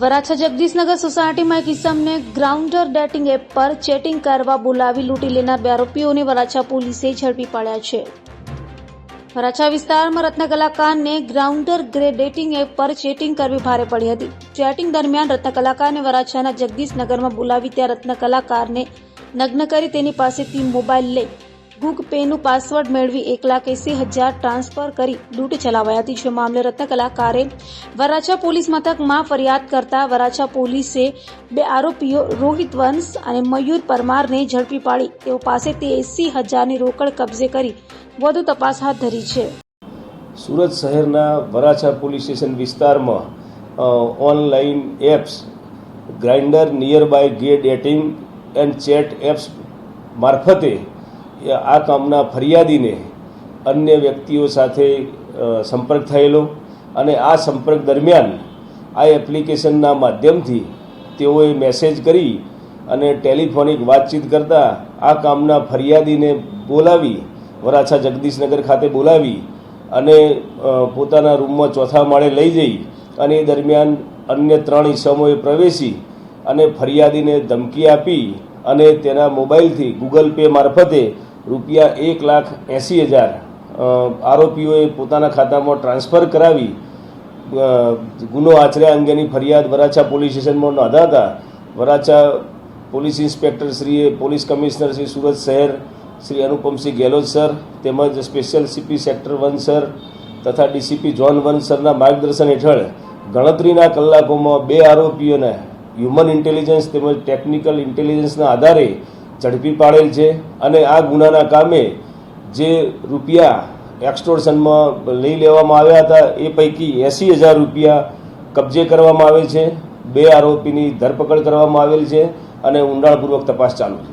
વરાછા જગદીશનગર સોસાયટીમાં એક ઇસમને ગ્રાઉન્ડર dating app પર ચેટિંગ કરવા બોલાવી લૂંટી લેનાર 2 આરોપીઓને વરાછા પોલીસે ઝડપી પાડ્યા છે। વરાછા વિસ્તારમાં રત્ન કલાકારને ગ્રાઉન્ડર ડેટિંગ એપ પર ચેટિંગ કરવી ભારે પડી હતી। ચેટિંગ દરમિયાન રત્ન કલાકારને વરાછાના જગદીશનગરમાં બોલાવી ત્યાં રત્ન કલાકારને નગ્ન કરી તેની પાસેથી મોબાઈલ લઈ ગૂગલ પેનું પાસવર્ડ મેળવી 1,80,000 ટ્રાન્સફર કરી લૂંટ ચલાવાઈ હતી। જે મામલે રત્ન કલાકારે વરાછા પોલીસ મથકમાં ફરિયાદ કરતા વરાછા પોલીસે 2 આરોપીઓ રોહિત વંશ અને મયુર પરમારને ઝડપી પાડી તેઓ પાસેથી 80,000ની રોકડ કબજે કરી વધુ તપાસ હાથ ધરી છે। સુરત શહેરના વરાછા પોલીસ સ્ટેશન વિસ્તારમાં ઓનલાઈન એપ્સ ગ્રાઇન્ડર નિયરબાય ગે ડેટિંગ એન્ડ ચેટ એપ્સ મારફતે આ કામના ફરિયાદીને અન્ય વ્યક્તિઓ સાથે સંપર્ક થયેલો અને આ સંપર્ક દરમિયાન આ એપ્લિકેશનના માધ્યમથી તેઓએ મેસેજ કરી અને ટેલિફોનિક વાતચીત કરતા આ કામના ફરિયાદીને બોલાવી વરાછા જગદીશનગર ખાતે બોલાવી અને પોતાના રૂમમાં ચોથા માળે લઈ જઈ અને એ દરમિયાન અન્ય 3 ઇસમોએ પ્રવેશી અને ફરિયાદીને ધમકી આપી અને તેના મોબાઈલથી ગૂગલ પે મારફતે ₹1,80,000 આરોપીઓએ પોતાના ખાતામાં ટ્રાન્સફર કરાવી ગુનો આચર્યા અંગેની ફરિયાદ વરાછા પોલીસ સ્ટેશનમાં નોંધાતા વરાછા પોલીસ ઇન્સ્પેક્ટર શ્રીએ પોલીસ કમિશનર શ્રી સુરત શહેર શ્રી અનુપમસિંહ ગેહલોત સર તેમજ સ્પેશિયલ સીપી સેક્ટર 1 સર તથા ડીસીપી ઝોન 1 સરના માર્ગદર્શન હેઠળ ગણતરીના કલાકોમાં 2 આરોપીઓને હ્યુમન ઇન્ટેલિજન્સ તેમજ ટેકનિકલ ઇન્ટેલિજન્સના આધારે ઝડપી પાડેલ છે અને આ ગુનાના કામે જે રૂપિયા એક્સટોર્શનમાં લઈ લેવામાં આવ્યા હતા એ પૈકી 80,000 રૂપિયા કબજે કરવામાં આવેલ છે। 2 આરોપીની ધરપકડ કરવામાં આવેલ છે અને ઊંડાણપૂર્વક તપાસ ચાલુ છે।